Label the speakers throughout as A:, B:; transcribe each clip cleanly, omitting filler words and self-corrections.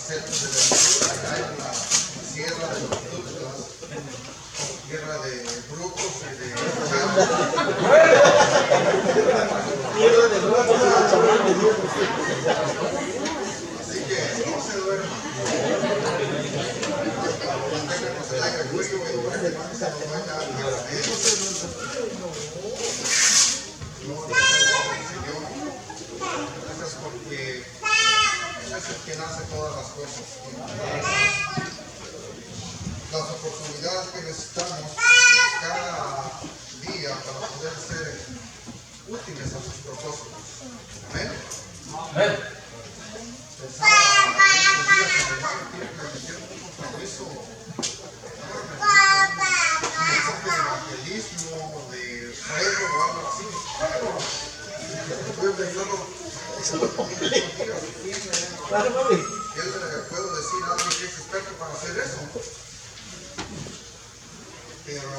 A: cerca de la sierra de los Tuxtlas, tierra de brutos y de así que no se duerman. Manténganos el aire frío y para que no se nos vaya a caer. Gracias porque Él es el que hace todas las cosas. Las oportunidades que necesitamos cada día para poder ser útiles a sus propósitos. Amén.
B: Amén.
A: Pensaba en estos días que mi hermano quiere que me metiera un compromiso de evangelismo, de fuego o algo así. Estoy pensando, yo le puedo decir a alguien que es experto para hacer eso. Pero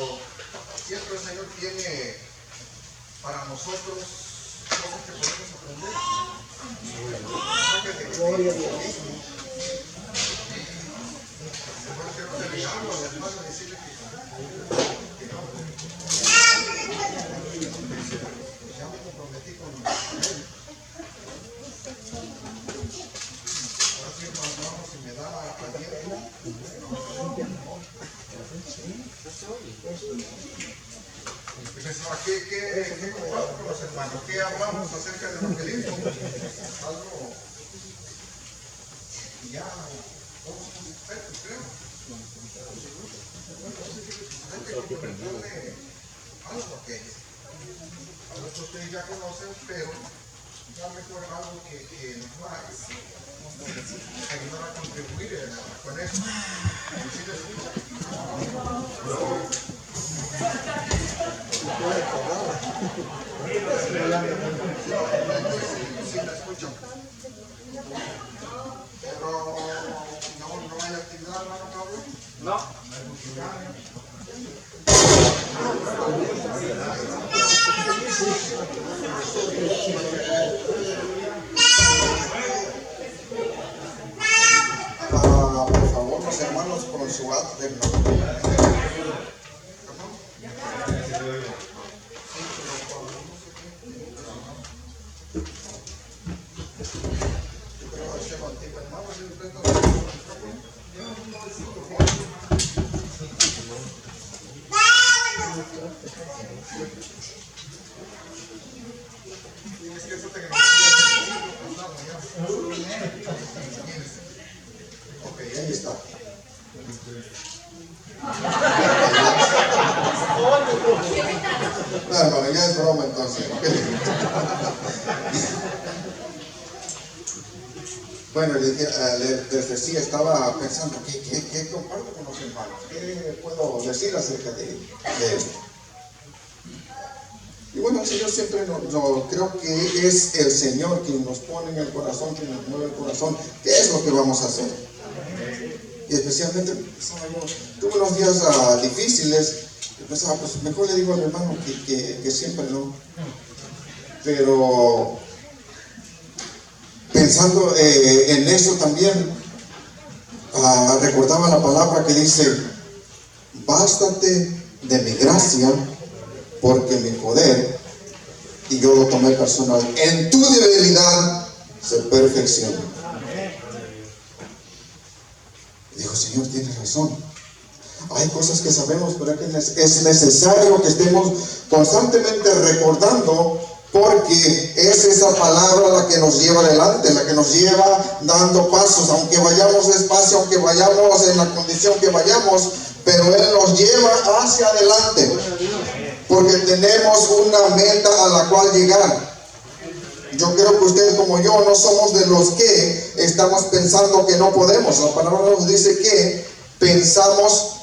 A: siempre el Señor tiene para nosotros cosas que podemos aprender. Gloria a Dios. Mejor quiero delegarlo al hermano y decirle que no. Ya me comprometí con él. Ahora sí, hermano, si me da aliento. Y pensaba, ¿qué comparto con los hermanos? ¿Qué hablamos acerca del evangelismo? Algo ya todos somos expertos, creo. Hay que complementarle algo que a veces ustedes ya conocen, pero ya mejor algo que nos va a ayudar a contribuir con eso. ¿Sí les gusta? Sí, la escucho. Pero no hay actividad, hermano Pablo.
B: No.
A: Por favor, los hermanos con su acto del Ok, ahí está. No, hermano, ya es broma entonces. Bueno, les decía, estaba pensando, ¿qué comparto con los hermanos? ¿Qué puedo decir acerca de esto? Y bueno, el Señor siempre creo que es el Señor quien nos pone en el corazón, quien nos mueve el corazón. ¿Qué es lo que vamos a hacer? Y especialmente, tuve unos días difíciles. Yo pensaba, pues mejor le digo al hermano que siempre no. Pero pensando en eso también, recordaba la palabra que dice: bástate de mi gracia, porque mi poder, y yo lo tomé personal, en tu debilidad se perfecciona. Y dijo: Señor, tienes razón. Hay cosas que sabemos, pero es necesario que estemos constantemente recordando, porque es esa palabra la que nos lleva adelante, la que nos lleva dando pasos, aunque vayamos despacio, aunque vayamos en la condición que vayamos, pero Él nos lleva hacia adelante, porque tenemos una meta a la cual llegar. Yo creo que ustedes como yo no somos de los que estamos pensando que no podemos. La palabra nos dice que pensamos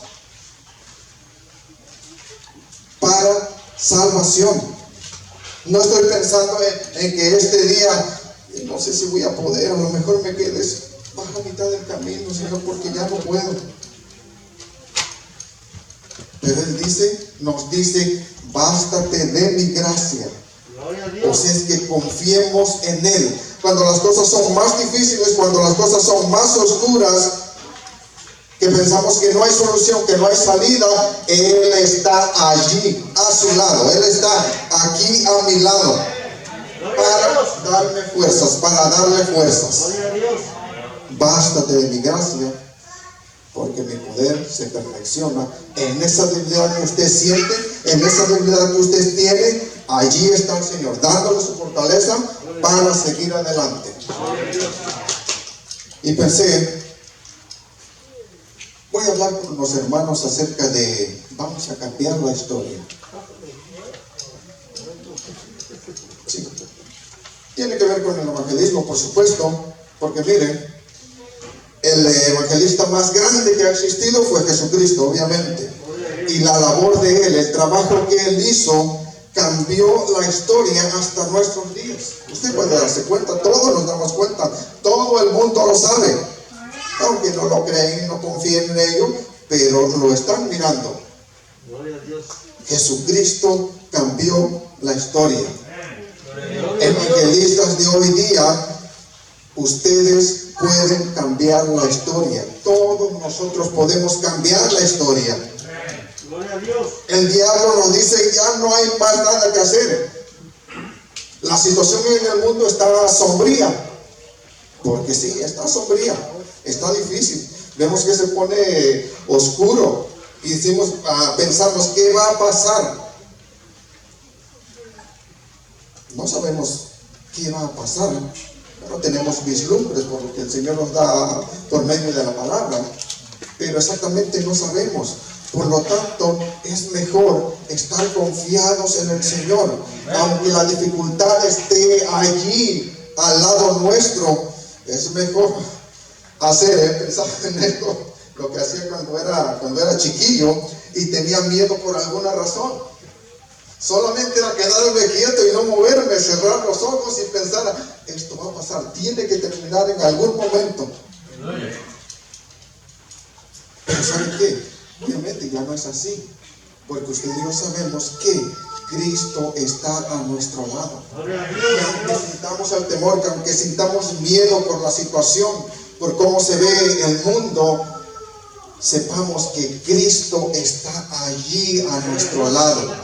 A: para salvación. No estoy pensando en que este día, no sé si voy a poder, a lo mejor me quedes baja a mitad del camino, Señor, porque ya no puedo. Pero Él nos dice, bástate de mi gracia. O sea, es que confiemos en Él. cuando las cosas son más difíciles, cuando las cosas son más oscuras, que pensamos que no hay solución, que no hay salida, Él está allí, a su lado. Él está aquí a mi lado, para darme fuerzas, para darle fuerzas. Bástate de mi gracia, porque mi poder se perfecciona en esa debilidad que usted siente, en esa debilidad que usted tiene. Allí está el Señor, dándole su fortaleza para seguir adelante. Y pensé, voy a hablar con los hermanos acerca de, vamos a cambiar la historia. Sí. Tiene que ver con el evangelismo, por supuesto, porque miren, el evangelista más grande que ha existido fue Jesucristo, obviamente. Y la labor de Él, el trabajo que Él hizo, cambió la historia hasta nuestros días. Usted puede darse cuenta, todos nos damos cuenta, todo el mundo lo sabe. Aunque no lo creen, no confíen en ello, pero lo están mirando. Jesucristo cambió la historia. Evangelistas de hoy día, ustedes pueden cambiar la historia. Todos nosotros podemos cambiar la historia. El diablo nos dice, ya no hay más nada que hacer. La situación en el mundo está sombría. Porque sí, está sombría, está difícil. Vemos que se pone oscuro y pensamos, ¿qué va a pasar? No sabemos qué va a pasar. No tenemos vislumbres por lo que el Señor nos da por medio de la palabra, pero exactamente no sabemos. Por lo tanto, es mejor estar confiados en el Señor, aunque la dificultad esté allí al lado nuestro. Es mejor pensar en esto, lo que hacía cuando era chiquillo y tenía miedo por alguna razón. Solamente era quedarme quieto y no moverme, cerrar los ojos y pensar, esto va a pasar, tiene que terminar en algún momento. Pero ¿saben qué? Obviamente ya no es así, porque usted y yo sabemos que Cristo está a nuestro lado. Que aunque sintamos el temor, que aunque sintamos miedo por la situación, por cómo se ve el mundo, sepamos que Cristo está allí a nuestro lado.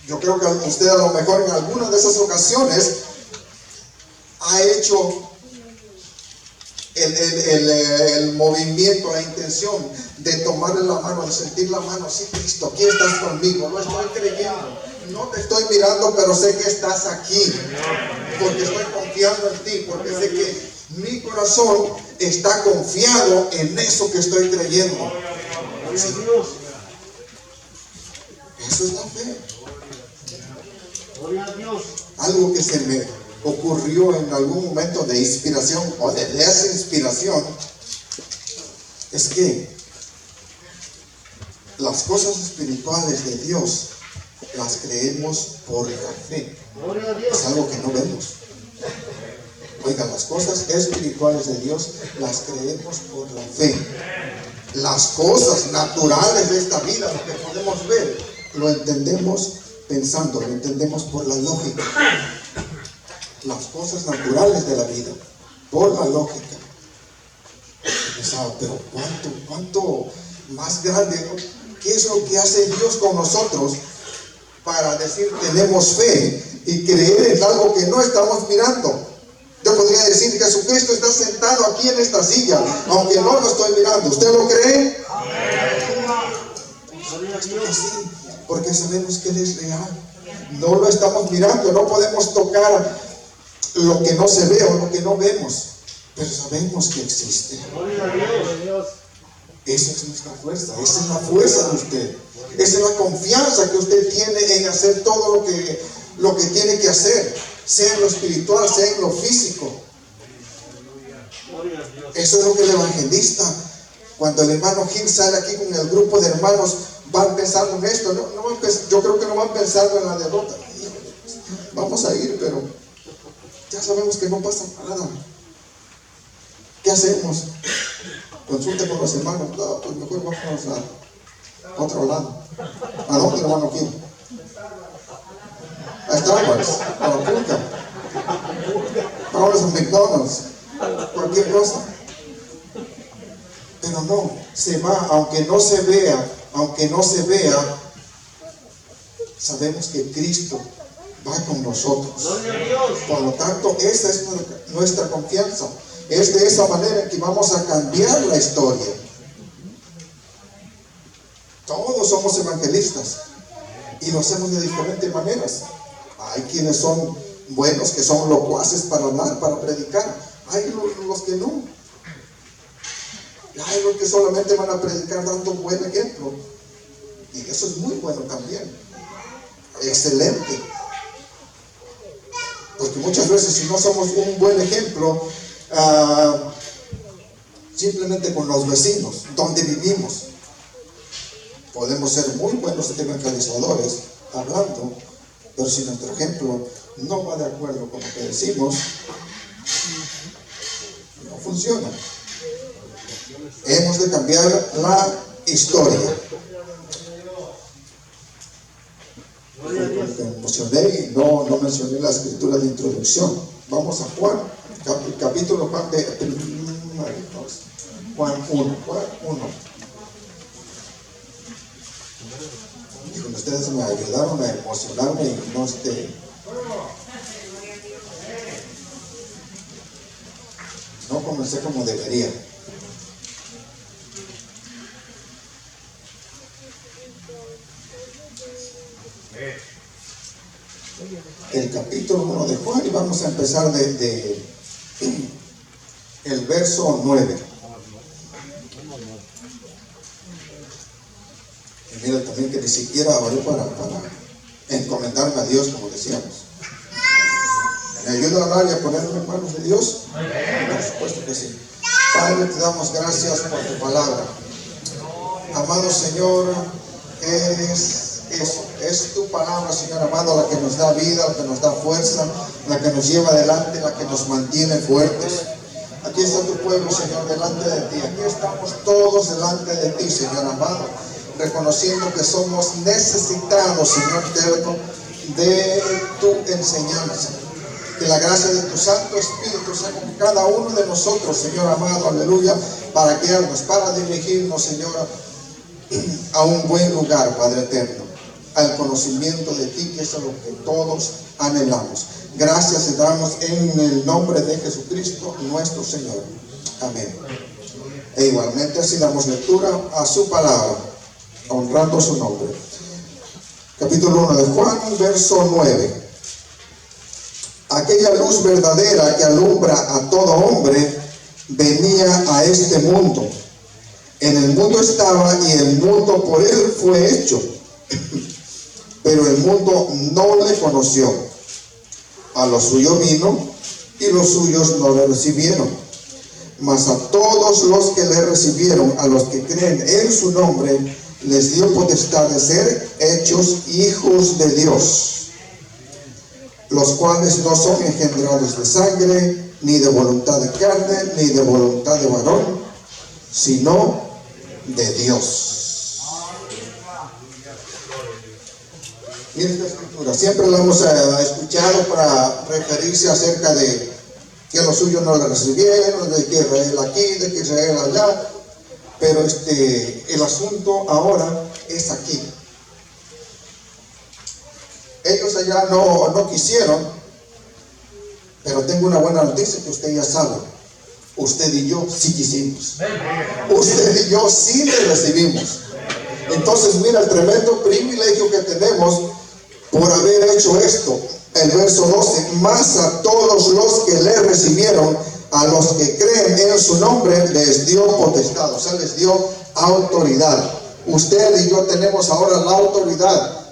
A: Yo creo que usted a lo mejor en alguna de esas ocasiones ha hecho el movimiento, la intención de tomarle la mano, de sentir la mano. Sí, Cristo, aquí estás conmigo, lo estoy creyendo, no te estoy mirando, pero sé que estás aquí, porque estoy confiando en ti, porque sé que mi corazón está confiado en eso que estoy creyendo. Sí. Eso es la fe. Algo que se me ocurrió en algún momento de inspiración o de desinspiración es que las cosas espirituales de Dios las creemos por la fe. Es algo que no vemos. Oigan, las cosas espirituales de Dios las creemos por la fe. Las cosas naturales de esta vida, lo que podemos ver, lo entendemos pensando, lo entendemos por la lógica. Las cosas naturales de la vida, por la lógica. Pensaba, pero ¿cuánto más grande? ¿Qué es lo que hace Dios con nosotros para decir tenemos fe y creer en algo que no estamos mirando? Yo podría decir que Jesucristo está sentado aquí en esta silla, aunque no lo estoy mirando. ¿Usted lo cree? Sí, porque sabemos que Él es real. No lo estamos mirando, no podemos tocar lo que no se ve o lo que no vemos, pero sabemos que existe. Esa es nuestra fuerza, esa es la fuerza de usted, esa es la confianza que usted tiene en hacer todo lo que tiene que hacer, sea en lo espiritual, sea en lo físico. Eso es lo que el evangelista, cuando el hermano Gil sale aquí con el grupo de hermanos, van pensando en esto. Yo creo que no van pensando en la derrota. Vamos a ir, pero ya sabemos que no pasa nada. ¿Qué hacemos? Consulte con los hermanos. No, pues mejor vamos a otro lado. ¿A dónde, hermano Gil? a Starbucks, a la Pulca, vamos a McDonald's, cualquier cosa. Pero no, se va, aunque no se vea, sabemos que Cristo va con nosotros. Por lo tanto, esa es nuestra confianza. Es de esa manera que vamos a cambiar la historia. Todos somos evangelistas y lo hacemos de diferentes maneras. Hay quienes son buenos, que son locuaces para hablar, para predicar. Hay los que no. Hay los que solamente van a predicar dando un buen ejemplo. Y eso es muy bueno también. Excelente. Porque muchas veces si no somos un buen ejemplo, simplemente con los vecinos, donde vivimos, podemos ser muy buenos evangelizadores hablando, pero si nuestro ejemplo no va de acuerdo con lo que decimos, no funciona. Hemos de cambiar la historia. Me emocioné y no mencioné la escritura de introducción. Vamos a Juan, capítulo Juan 1. Y con ustedes me ayudaron a emocionarme y no comencé como debería. El capítulo 1 de Juan, y vamos a empezar de el verso 9. Y mira también que ni siquiera oré para encomendarme a Dios, como decíamos. ¿Me ayuda a orar y a ponerme en manos de Dios? Por supuesto que sí. Padre, te damos gracias por tu palabra. Amado Señor, es tu palabra, Señor amado, la que nos da vida, la que nos da fuerza, la que nos lleva adelante, la que nos mantiene fuertes. Aquí está tu pueblo, Señor, delante de ti. Aquí estamos todos delante de ti, Señor amado, reconociendo que somos necesitados, Señor eterno, de tu enseñanza. Que la gracia de tu Santo Espíritu sea con cada uno de nosotros, Señor amado, aleluya, para guiarnos, para dirigirnos, Señor, a un buen lugar, Padre eterno, al conocimiento de ti, que es lo que todos anhelamos. Gracias te damos en el nombre de Jesucristo, nuestro Señor. Amén. E igualmente así damos lectura a su palabra, honrando su nombre. Capítulo 1 de Juan, verso 9. Aquella luz verdadera que alumbra a todo hombre venía a este mundo. En el mundo estaba y el mundo por él fue hecho, pero el mundo no le conoció. A lo suyo vino y los suyos no le recibieron. Mas a todos los que le recibieron, a los que creen en su nombre, les dio potestad de ser hechos hijos de Dios, los cuales no son engendrados de sangre, ni de voluntad de carne, ni de voluntad de varón, sino de Dios. Y esta escritura siempre la hemos escuchado para referirse acerca de que los suyos no la recibieron, de que Israel aquí, de que Israel allá, pero el asunto ahora es aquí. Ellos allá no quisieron, pero tengo una buena noticia que usted ya sabe. Usted y yo sí quisimos. Usted y yo sí le recibimos. Entonces mira el tremendo privilegio que tenemos por haber hecho esto. El verso 12, más a todos los que le recibieron, a los que creen en su nombre, les dio potestad, o sea, les dio autoridad. Usted y yo tenemos ahora la autoridad,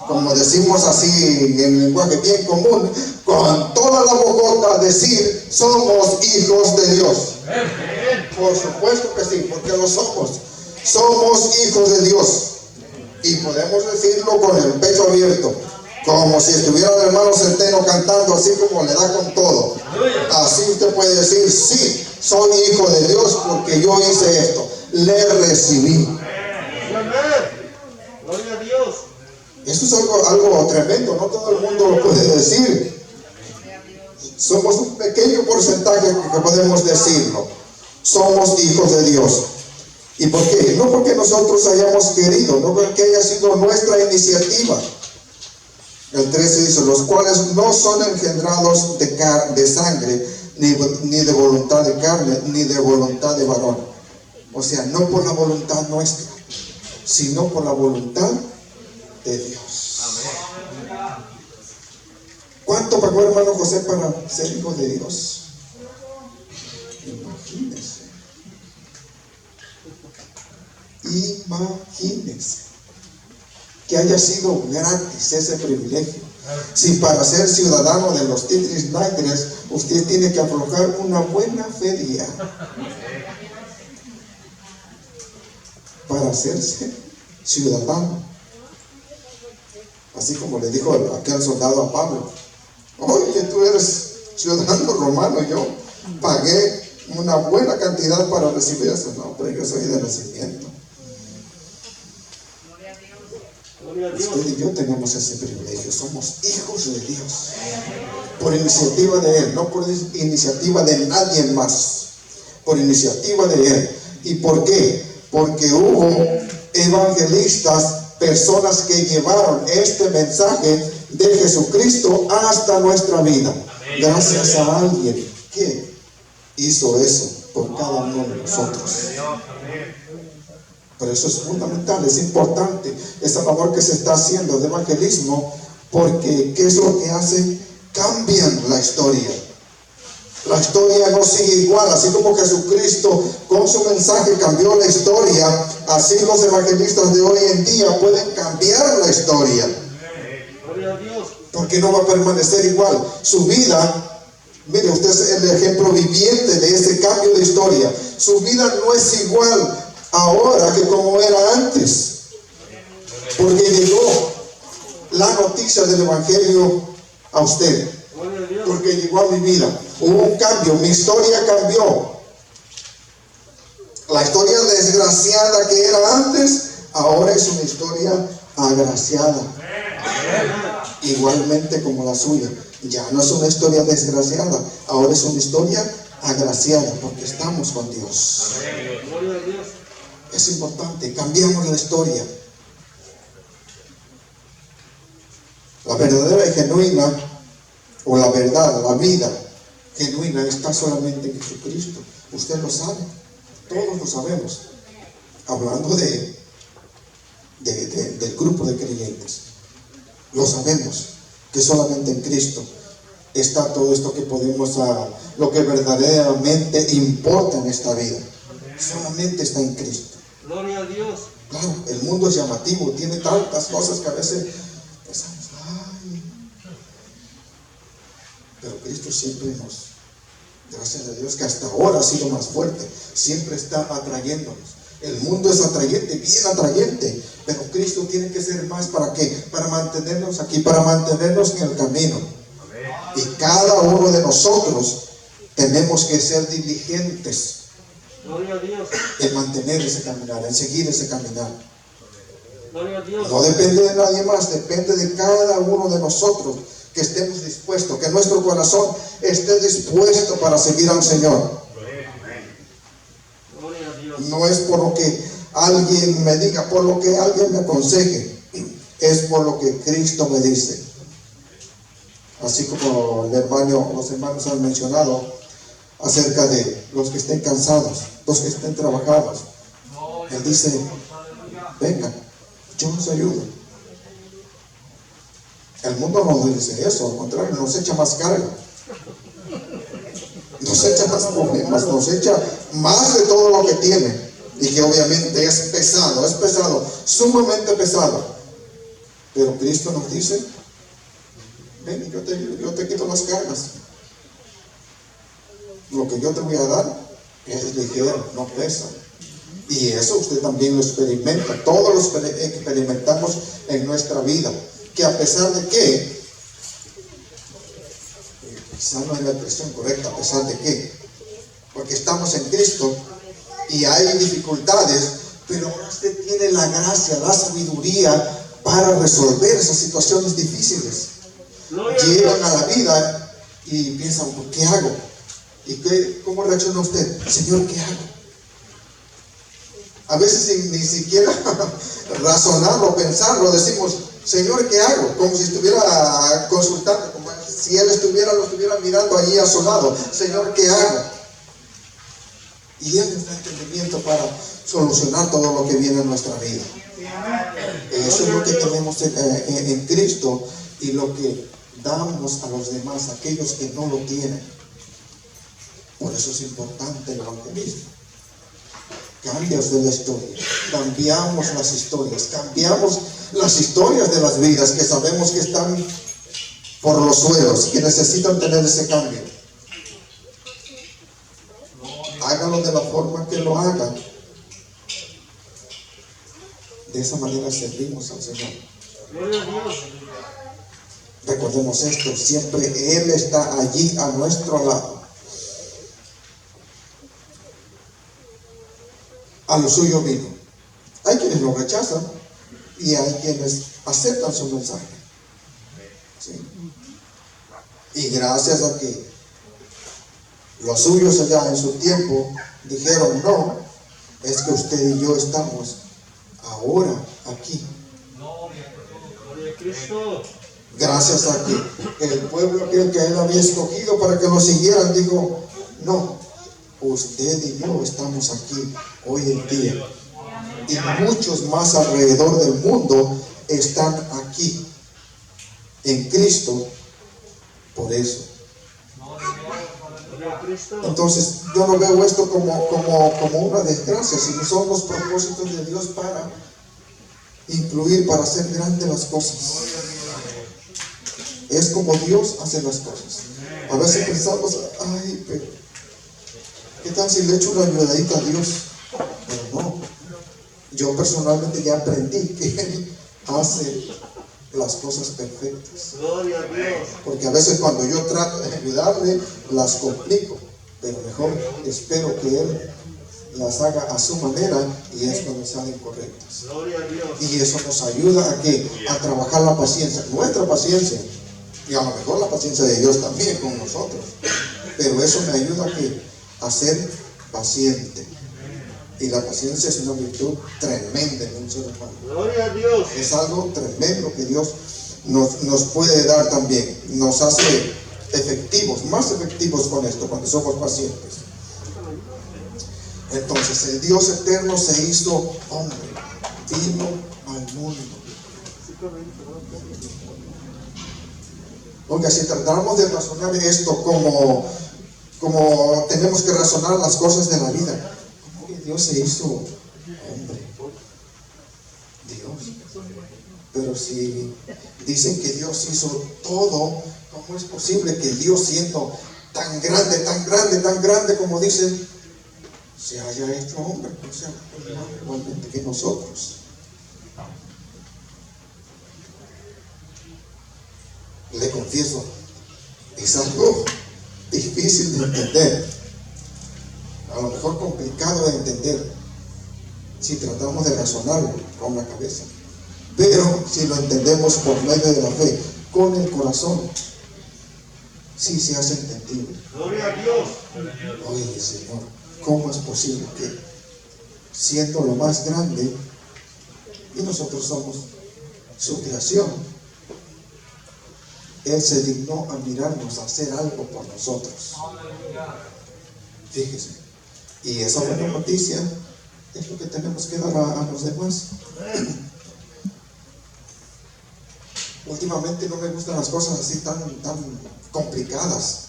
A: como decimos así en lenguaje bien común, con toda la bocota decir, somos hijos de Dios. Por supuesto que sí, porque lo somos. Somos hijos de Dios. Y podemos decirlo con el pecho abierto, como si estuviera el hermano Centeno cantando, así como le da con todo. Así usted puede decir, sí, soy hijo de Dios porque yo hice esto, le recibí.
B: Gloria a Dios.
A: Eso es algo tremendo, no todo el mundo lo puede decir. Somos un pequeño porcentaje que podemos decirlo. Somos hijos de Dios. ¿Y por qué? No porque nosotros hayamos querido, no porque haya sido nuestra iniciativa. El 13 dice, los cuales no son engendrados de sangre, ni de voluntad de carne, ni de voluntad de varón. O sea, no por la voluntad nuestra, sino por la voluntad de Dios. ¿Cuánto pagó hermano José para ser hijo de Dios? Imagínense que haya sido gratis ese privilegio. Si para ser ciudadano de los Tigres Tigres usted tiene que aflojar una buena feria para hacerse ciudadano. Así como le dijo aquel soldado a Pablo: oye, tú eres ciudadano romano, yo pagué una buena cantidad para recibir eso. No, pero yo soy de nacimiento. Usted y yo tenemos ese privilegio, somos hijos de Dios, por iniciativa de Él, no por iniciativa de nadie más, por iniciativa de Él. ¿Y por qué? Porque hubo evangelistas, personas que llevaron este mensaje de Jesucristo hasta nuestra vida, gracias a alguien que hizo eso por cada uno de nosotros. Por eso es fundamental, es importante esa labor que se está haciendo de evangelismo, porque ¿qué es lo que hace? Cambian la historia. La historia no sigue igual, así como Jesucristo con su mensaje cambió la historia, así los evangelistas de hoy en día pueden cambiar la historia. Porque no va a permanecer igual. Su vida, mire, usted es el ejemplo viviente de ese cambio de historia. Su vida no es igual ahora que como era antes, porque llegó la noticia del evangelio a usted, porque llegó a mi vida. Hubo un cambio, mi historia cambió. La historia desgraciada que era antes, ahora es una historia agraciada, igualmente como la suya. Ya no es una historia desgraciada, ahora es una historia agraciada, porque estamos con Dios. Es importante, cambiamos la historia. La verdadera y genuina, o la verdad, la vida genuina está solamente en Jesucristo. Usted lo sabe, todos lo sabemos. Hablando del grupo de creyentes, lo sabemos, que solamente en Cristo está todo esto que podemos, lo que verdaderamente importa en esta vida. Solamente está en Cristo.
B: Gloria a Dios.
A: Claro, el mundo es llamativo, tiene tantas cosas que a veces pensamos, ay. Pero Cristo siempre gracias a Dios que hasta ahora ha sido más fuerte, siempre está atrayéndonos. El mundo es atrayente, bien atrayente, pero Cristo tiene que ser más. ¿Para qué? Para mantenernos aquí, para mantenernos en el camino. Y cada uno de nosotros tenemos que ser diligentes
B: Gloria a Dios.
A: en mantener ese caminar, en seguir ese caminar.
B: Gloria a Dios.
A: No depende de nadie más, depende de cada uno de nosotros, que estemos dispuestos, que nuestro corazón esté dispuesto para seguir al Señor.
B: Gloria a Dios.
A: No es por lo que alguien me diga, por lo que alguien me aconseje, es por lo que Cristo me dice. Así como los hermanos han mencionado acerca de los que estén cansados, los que estén trabajados. Él dice, vengan, yo los ayudo. El mundo no dice eso, al contrario, nos echa más carga, nos echa más problemas, nos echa más de todo lo que tiene, y que obviamente es pesado, sumamente pesado. Pero Cristo nos dice, ven, yo te quito las cargas. Lo que yo te voy a dar es ligero, no pesa. Y eso usted también lo experimenta, todos lo experimentamos en nuestra vida. Que a pesar de que, quizá no es la expresión correcta, a pesar de que, porque estamos en Cristo y hay dificultades, pero usted tiene la gracia, la sabiduría para resolver esas situaciones difíciles.
B: Gloria a
A: Llegan
B: Dios.
A: a la vida y piensan, ¿por qué hago? ¿Y cómo reacciona usted? Señor, ¿qué hago? A veces ni siquiera razonarlo, pensarlo, decimos, Señor, ¿qué hago? Como si estuviera consultando, como si Él lo estuviera mirando allí a su lado. Señor, ¿qué hago? Y Él nos da entendimiento para solucionar todo lo que viene en nuestra vida. Eso es lo que tenemos en Cristo y lo que damos a los demás, aquellos que no lo tienen. Por eso es importante el evangelismo. Cambios de la historia, cambiamos las historias de las vidas que sabemos que están por los suelos, que necesitan tener ese cambio. Háganlo de la forma que lo hagan. De esa manera servimos al Señor.
B: Gloria a Dios.
A: Recordemos esto, siempre Él está allí a nuestro lado. A lo suyo vino. Hay quienes lo rechazan y hay quienes aceptan su mensaje. ¿Sí? Y gracias a que los suyos allá en su tiempo dijeron no, es que usted y yo estamos ahora aquí.
B: Gloria a Cristo.
A: Gracias a que el pueblo aquel que Él había escogido para que lo siguieran dijo, no, usted y yo estamos aquí hoy en día. Y muchos más alrededor del mundo están aquí en Cristo por eso.
B: Gloria a Cristo.
A: Entonces yo no veo esto como una desgracia, sino son los propósitos de Dios para incluir, para hacer grandes las cosas. Es como Dios hace las cosas. A veces pensamos, ay, pero ¿qué tal si le echo una ayudadita a Dios? Pero no. Yo personalmente ya aprendí que Él hace las cosas perfectas.
B: Gloria a Dios.
A: Porque a veces cuando yo trato de ayudarle, las complico. Pero mejor espero que Él las haga a su manera y es cuando salen correctas.
B: Gloria a Dios.
A: Y eso nos ayuda a que a trabajar la paciencia, nuestra paciencia, y a lo mejor la paciencia de Dios también con nosotros. Pero eso me ayuda a ser paciente. Y la paciencia es una virtud tremenda en un ser humano.
B: Gloria a Dios.
A: Es algo tremendo que Dios nos puede dar también. Nos hace efectivos, más efectivos con esto, cuando somos pacientes. Entonces el Dios eterno se hizo hombre, vino al mundo. Oiga, si tratamos de razonar esto como tenemos que razonar las cosas de la vida, ¿cómo que Dios se hizo hombre? Dios. Pero si dicen que Dios hizo todo, ¿cómo es posible que Dios, siendo tan grande, tan grande, tan grande como dicen, se haya hecho hombre? O sea, igualmente que nosotros. Le confieso, es algo difícil de entender, a lo mejor complicado de entender si tratamos de razonarlo con la cabeza, pero si lo entendemos por medio de la fe, con el corazón, sí se hace entendible.
B: Gloria a Dios.
A: Oye, Señor, ¿cómo es posible que siendo lo más grande y nosotros somos su creación, Él se dignó a mirarnos, a hacer algo por nosotros? Fíjese. Y esa buena noticia es lo que tenemos que dar a los demás. Últimamente no me gustan las cosas así tan complicadas.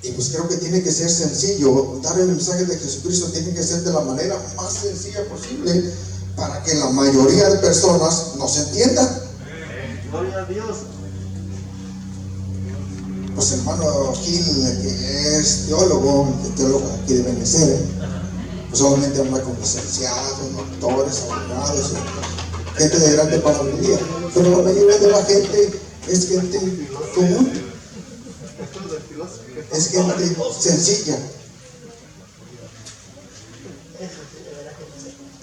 A: Y pues creo que tiene que ser sencillo. Dar el mensaje de Jesucristo tiene que ser de la manera más sencilla posible para que la mayoría de personas nos entiendan.
B: Gloria a Dios.
A: Pues hermano Gil, que es teólogo aquí de Benecer, pues solamente habla con licenciados, doctores, abogados, gente de grande palabrería. Pero la mayoría de la gente es gente común, es gente sencilla.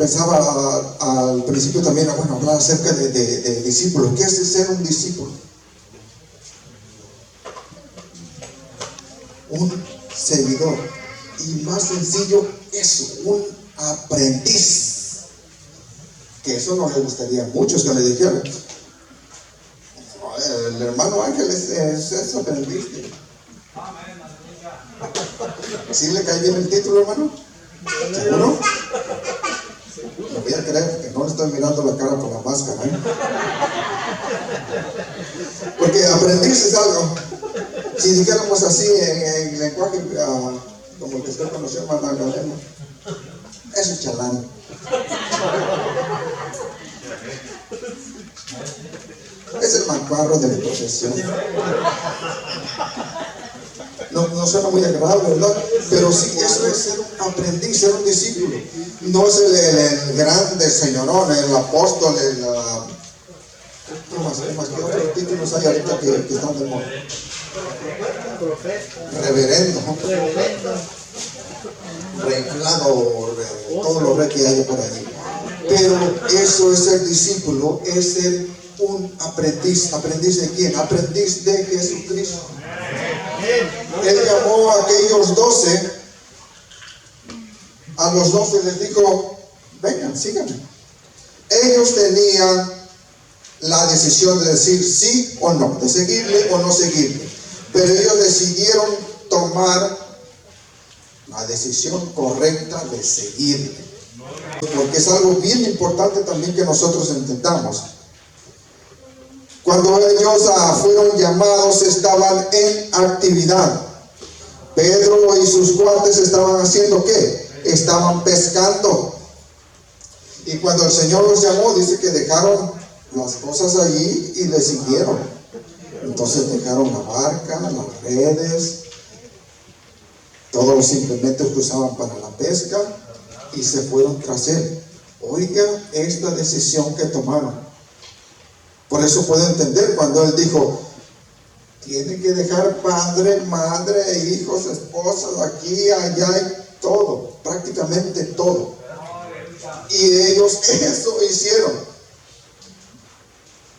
A: Pensaba al principio también, bueno, hablar acerca de discípulos. ¿Qué es ser un discípulo? Un seguidor. Y más sencillo, eso, un aprendiz. Que eso no le gustaría a muchos que le dijeran. El hermano Ángel es aprendiz. ¿Sí le cae bien el título, hermano? ¿Seguro? Me voy a creer que no le estoy mirando la cara por la máscara, ¿eh? Porque aprendiz es algo. Si dijéramos así en lenguaje como el que usted conoció, Magdalena, es un chalán. Es el mancuarro de la profesión. No suena muy agradable, ¿verdad? Pero sí, eso es ser un aprendiz, ser un discípulo. No es el grande señorón, el apóstol, ¿qué otros títulos hay ahorita que están de moda? Reverendo, reinflado, todo lo re que hay por allí. Pero eso es ser discípulo, es ser un aprendiz. ¿Aprendiz de quién? Aprendiz de Jesucristo. Él llamó a aquellos 12, a los 12 les dijo, vengan, síganme. Ellos tenían la decisión de decir sí o no, de seguirle o no seguirle, pero ellos decidieron tomar la decisión correcta de seguirle, porque es algo bien importante también que nosotros entendamos. Cuando ellos fueron llamados, estaban en actividad. Pedro y sus cuates estaban haciendo ¿qué? Estaban pescando. Y cuando el Señor los llamó, dice que dejaron las cosas allí y le siguieron. Entonces dejaron la barca, las redes, todos los implementos que usaban para la pesca y se fueron tras él. Oiga esta decisión que tomaron. Por eso puedo entender cuando él dijo, tienen que dejar padre, madre, hijos, esposas, aquí, allá y todo, prácticamente todo. Y ellos eso hicieron.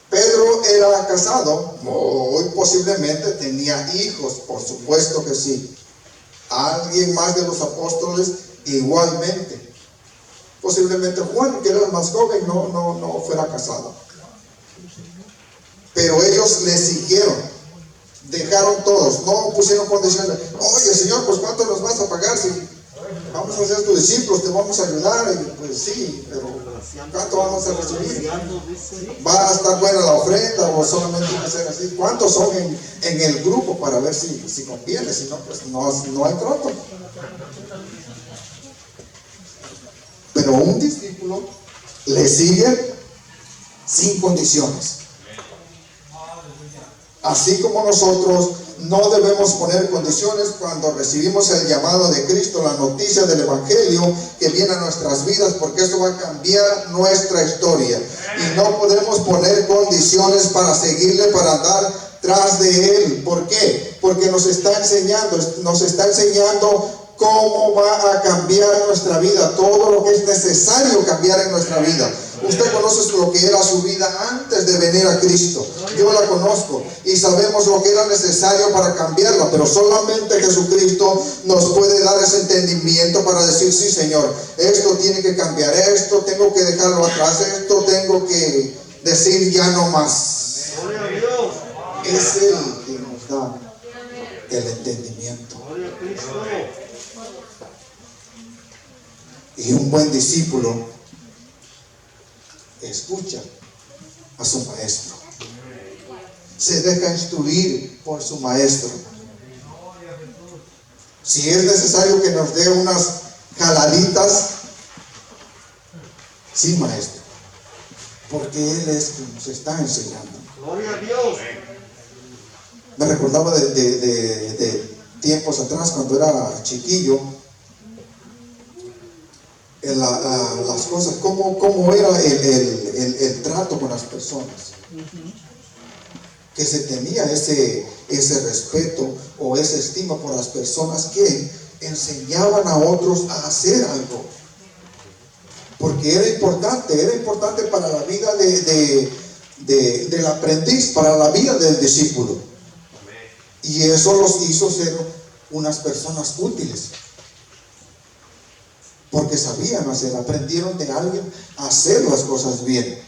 A: Pedro era casado, muy posiblemente tenía hijos, por supuesto que sí. Alguien más de los apóstoles igualmente. Posiblemente Juan, que era el más joven, no fuera casado. Pero ellos le siguieron, dejaron todos, no pusieron condiciones. Oye Señor, pues ¿cuánto nos vas a pagar? Si vamos a ser tus discípulos, te vamos a ayudar. Y pues sí, pero ¿cuánto vamos a recibir? ¿Va a estar buena la ofrenda o solamente va a ser así? ¿Cuántos son en el grupo para ver si conviene? Si no, pues no hay trato. Pero un discípulo le sigue sin condiciones. Así como nosotros no debemos poner condiciones cuando recibimos el llamado de Cristo, la noticia del Evangelio que viene a nuestras vidas, porque eso va a cambiar nuestra historia. Y no podemos poner condiciones para seguirle, para andar tras de Él. ¿Por qué? Porque nos está enseñando cómo va a cambiar nuestra vida, todo lo que es necesario cambiar en nuestra vida. Usted conoce lo que era su vida antes de venir a Cristo. Yo la conozco y sabemos lo que era necesario para cambiarla, pero solamente Jesucristo nos puede dar ese entendimiento para decir, sí Señor, esto tiene que cambiar, esto tengo que dejarlo atrás, esto tengo que decir ya no más. Es Él quien nos da el entendimiento. Y un buen discípulo escucha a su maestro, se deja instruir por su maestro. Si es necesario que nos dé unas jaladitas, sí maestro, porque Él es quien nos está enseñando.
B: Gloria a Dios.
A: Me recordaba de tiempos atrás, cuando era chiquillo, las cosas, cómo era el trato con las personas. Que se tenía ese respeto o esa estima por las personas que enseñaban a otros a hacer algo. porque era importante para la vida del aprendiz, para la vida del discípulo. Y eso los hizo ser unas personas útiles, porque sabían hacer, aprendieron de alguien a hacer las cosas bien.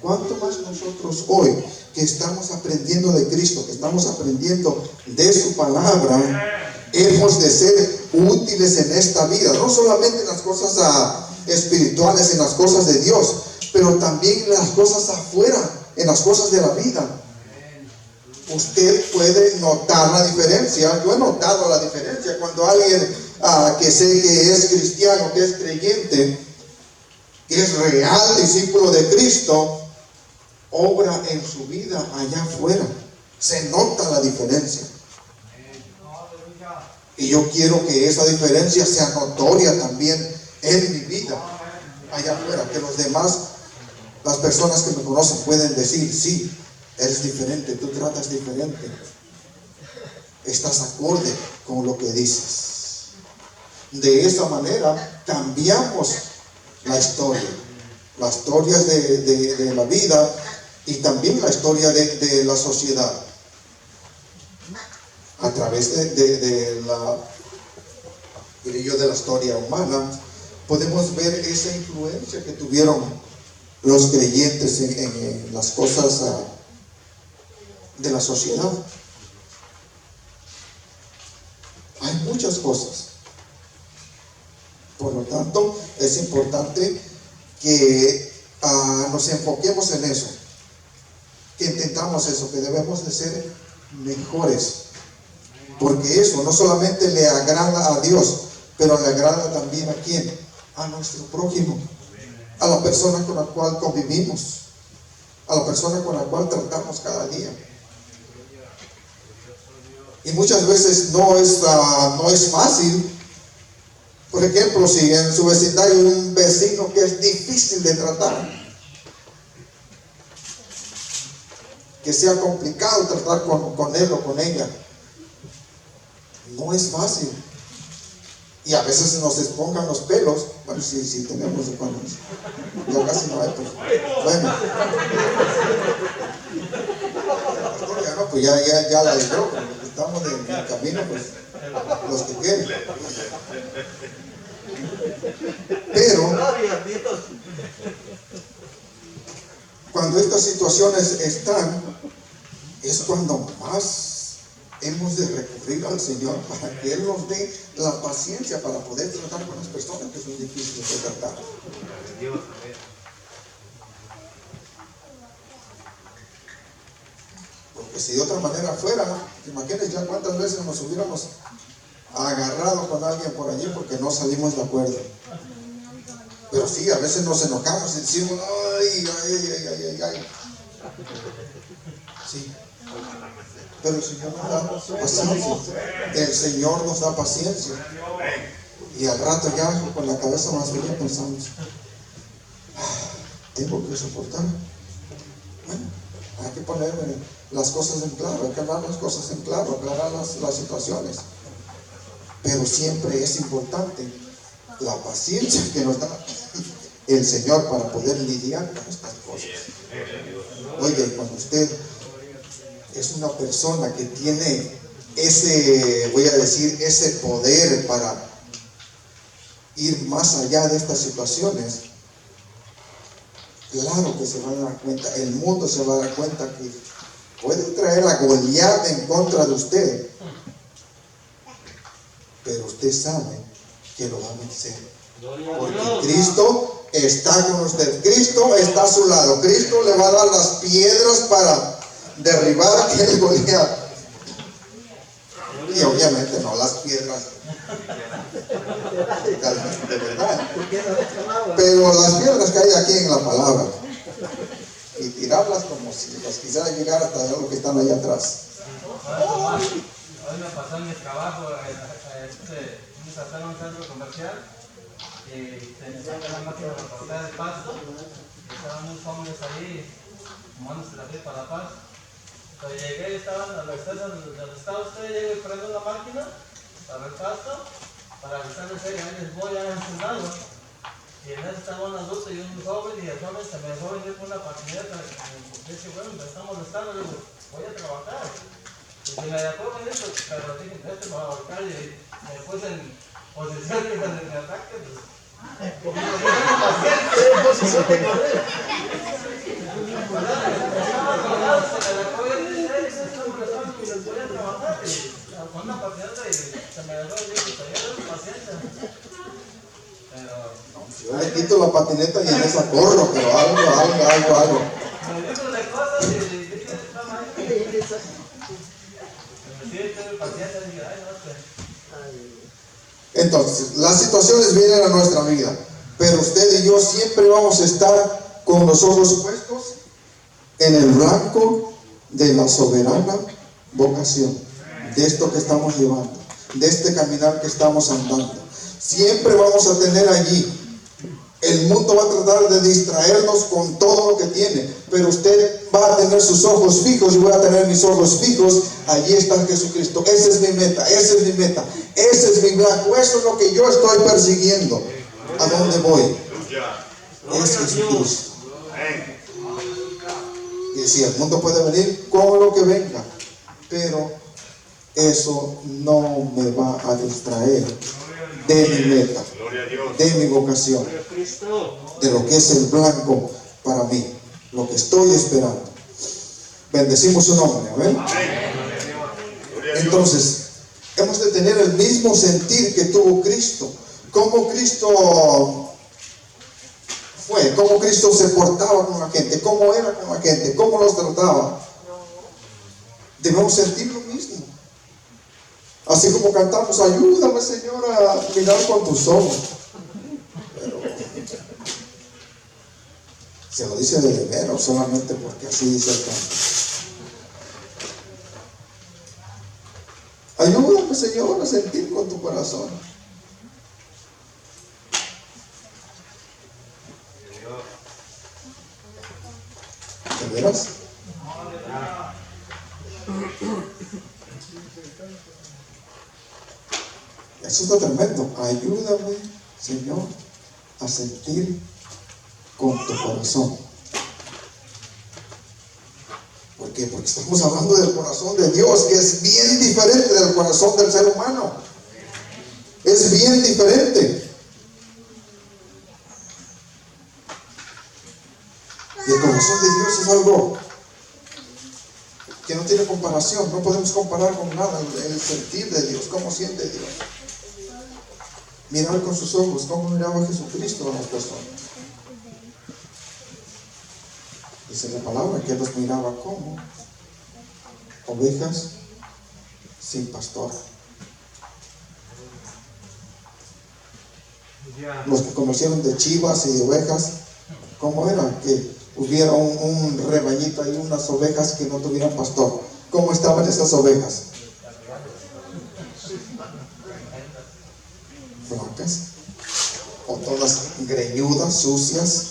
A: ¿Cuánto más nosotros hoy que estamos aprendiendo de Cristo, que estamos aprendiendo de su palabra, hemos de ser útiles en esta vida? No solamente en las cosas espirituales, en las cosas de Dios, pero también en las cosas afuera, en las cosas de la vida. Usted puede notar la diferencia. Yo he notado la diferencia cuando alguien que sé que es cristiano, que es creyente, que es real discípulo de Cristo, obra en su vida allá afuera. Se nota la diferencia. Y yo quiero que esa diferencia sea notoria también en mi vida allá afuera, que los demás, las personas que me conocen pueden decir: sí, eres diferente, tú tratas diferente, estás acorde con lo que dices. De esa manera cambiamos la historia, las historias de la vida y también la historia de la sociedad. A través de la historia humana podemos ver esa influencia que tuvieron los creyentes en las cosas de la sociedad. Hay muchas cosas. Por lo tanto, es importante que nos enfoquemos en eso, que intentamos eso, que debemos de ser mejores, porque eso no solamente le agrada a Dios, pero le agrada también ¿a quién? A nuestro prójimo, a la persona con la cual convivimos, a la persona con la cual tratamos cada día. Y muchas veces no es fácil. Por ejemplo, si en su vecindario hay un vecino que es difícil de tratar, que sea complicado tratar con él o con ella, no es fácil. Y a veces nos esponjan los pelos. Bueno, si tenemos de cuando ya casi no hay, pues bueno. Pues ya la libró, porque estamos en el camino, pues los que quieren. Pero cuando estas situaciones están, es cuando más hemos de recurrir al Señor para que Él nos dé la paciencia para poder tratar con las personas que son difíciles de tratar. Porque si de otra manera fuera, imagínense ya cuántas veces nos hubiéramos agarrado con alguien por allí porque no salimos de acuerdo. Pero sí, a veces nos enojamos y decimos: ay. Sí. Pero el Señor nos da paciencia. El Señor nos da paciencia. Y al rato ya con la cabeza más fría pensamos: tengo que soportar. Bueno, hay que poner las cosas en claro, hay que hablar las cosas en claro, aclarar las situaciones. Pero siempre es importante la paciencia que nos da el Señor para poder lidiar con estas cosas. Oye, cuando usted es una persona que tiene ese poder para ir más allá de estas situaciones, claro que se van a dar cuenta, el mundo se va a dar cuenta que puede traer a Goliat en contra de usted, pero usted sabe que lo va a vencer, porque Cristo está con usted, Cristo está a su lado, Cristo le va a dar las piedras para derribar a aquel Goliat. Y obviamente no las piedras de verdad, pero las piedras que hay aquí en la palabra, y tirarlas como si las quisiera llegar hasta lo que están allá atrás.
C: Hoy me pasó en mi trabajo, fuimos a hacer un centro comercial y tenían una máquina de cortar el pasto. Estaban unos hombres ahí, fumándose la pipa para la paz. Cuando llegué, estaban a las casas donde estaba usted, llegué y prendo la máquina para el pasto, para avisarles: ahí les voy a enseñarlo. Y en eso estaba un adulto y un joven, y el joven se me dejó venir con una patineta. Y dije, bueno, me está molestando, le digo, voy a trabajar. Y se me dejó venir, pero dije, este me va a ahorcar, y me puse en posición de que me ataque. Pues,
B: En posición de correr.
C: con una patineta y se me dejó venir, y tenía paciencia. Pero
A: Yo le quito la patineta y en esa corro, pero algo.
C: me dijo de cosas y dije, estaba ahí. Sí, tuve paciencia, dije, ay, no sé.
A: Entonces, las situaciones vienen a nuestra vida, pero usted y yo siempre vamos a estar con los ojos puestos en el blanco de la soberana vocación, de esto que estamos llevando, de este caminar que estamos andando. Siempre vamos a tener allí. El mundo va a tratar de distraernos con todo lo que tiene, pero usted va a tener sus ojos fijos y voy a tener mis ojos fijos. Allí está Jesucristo. Esa es mi meta, ese es mi blanco, eso es lo que yo estoy persiguiendo. ¿A dónde voy? Es Jesucristo. Y si el mundo puede venir con lo que venga, pero eso no me va a distraer de mi meta, de mi vocación, de lo que es el blanco para mí, lo que estoy esperando. Bendecimos su nombre, amén. Entonces, hemos de tener el mismo sentir que tuvo Cristo. Cómo Cristo fue, cómo Cristo se portaba con la gente, cómo era con la gente, cómo los trataba. Debemos sentir lo mismo. Así como cantamos, ayúdame, Señor, a mirar con tus ojos. Pero se lo dice de menos, solamente porque así dice el canto. Ayúdame, Señor, a sentir con tu corazón. ¿De veras? Eso está tremendo. Ayúdame, Señor, a sentir con tu corazón. ¿Por qué? Porque estamos hablando del corazón de Dios, que es bien diferente del corazón del ser humano. Es bien diferente. Y el corazón de Dios es algo que no tiene comparación. No podemos comparar con nada el sentir de Dios, cómo siente Dios. Mirar con sus ojos, cómo miraba Jesucristo a las personas. Dice la palabra que Él los miraba como ovejas sin pastor. Los que conocieron de chivas y de ovejas, ¿cómo era? Que hubiera un rebañito ahí, unas ovejas que no tuvieran pastor. ¿Cómo estaban esas ovejas? Flacas, o todas greñudas, sucias.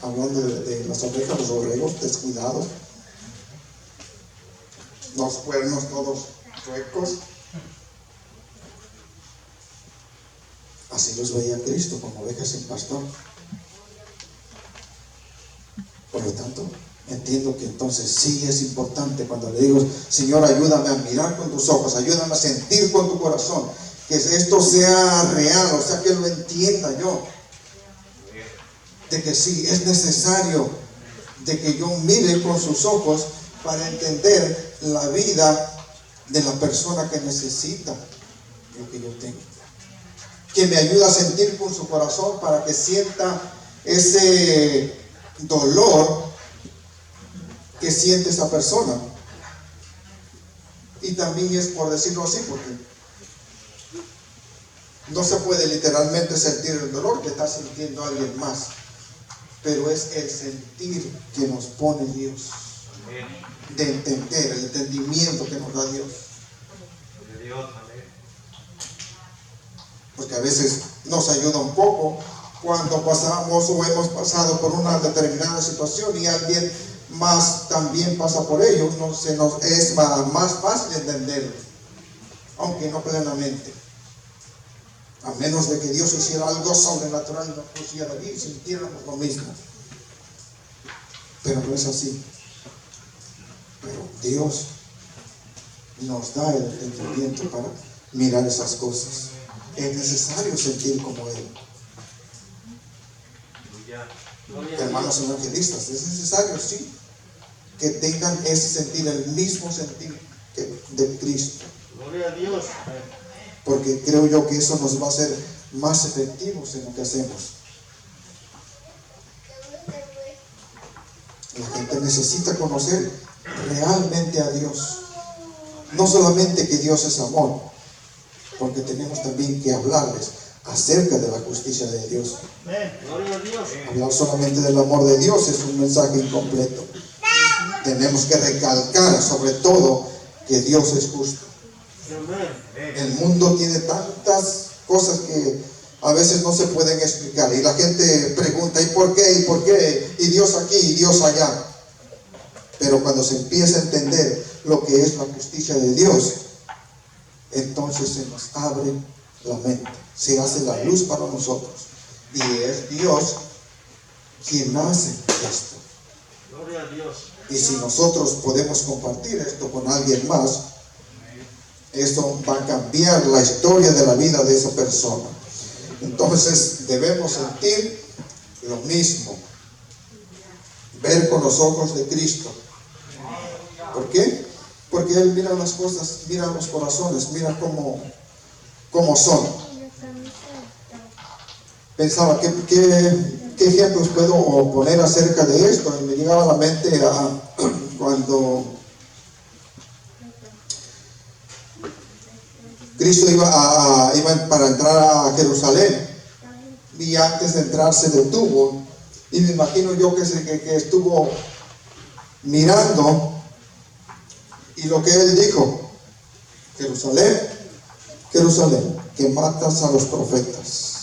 A: Hablando de las ovejas, los borregos descuidados, los cuernos todos chuecos. Así los veía Cristo, como ovejas sin pastor. Por lo tanto, entiendo que entonces sí es importante cuando le digo, Señor, ayúdame a mirar con tus ojos, ayúdame a sentir con tu corazón, que esto sea real, o sea, que lo entienda yo. De que sí, es necesario de que yo mire con sus ojos para entender la vida de la persona que necesita lo que yo tengo. Que me ayude a sentir con su corazón para que sienta ese dolor que siente esa persona. Y también es por decirlo así, porque no se puede literalmente sentir el dolor que está sintiendo alguien más, pero es el sentir que nos pone Dios, de entender, el entendimiento que nos da Dios. Porque a veces nos ayuda un poco cuando pasamos o hemos pasado por una determinada situación y alguien más también pasa por ello, nos es más fácil entenderlo, aunque no plenamente. A menos de que Dios hiciera algo sobrenatural y nos pusiera allí y sintiéramos lo mismo. Pero no es así. Pero Dios nos da el entendimiento para mirar esas cosas. Es necesario sentir como Él. Hermanos evangelistas, es necesario, sí, que tengan ese sentir, el mismo sentir de Cristo.
B: Gloria a Dios.
A: Porque creo yo que eso nos va a hacer más efectivos en lo que hacemos. La gente necesita conocer realmente a Dios. No solamente que Dios es amor, porque tenemos también que hablarles acerca de la justicia de Dios.
B: Gloria a Dios.
A: Hablar solamente del amor de Dios es un mensaje incompleto. Tenemos que recalcar sobre todo que Dios es justo. El mundo tiene tantas cosas que a veces no se pueden explicar y la gente pregunta ¿y por qué? ¿y por qué? Y Dios aquí y Dios allá. Pero cuando se empieza a entender lo que es la justicia de Dios, entonces se nos abre la mente, se hace la luz para nosotros y es Dios quien hace esto.
B: Gloria a Dios.
A: Y si nosotros podemos compartir esto con alguien más, esto va a cambiar la historia de la vida de esa persona. Entonces debemos sentir lo mismo, ver con los ojos de Cristo. ¿Por qué? Porque Él mira las cosas, mira los corazones, mira cómo son. Pensaba, ¿qué ejemplos puedo poner acerca de esto? Y me llegaba a la mente cuando Cristo iba para entrar a Jerusalén y antes de entrar se detuvo y me imagino yo que estuvo mirando y lo que Él dijo: Jerusalén, Jerusalén, que matas a los profetas.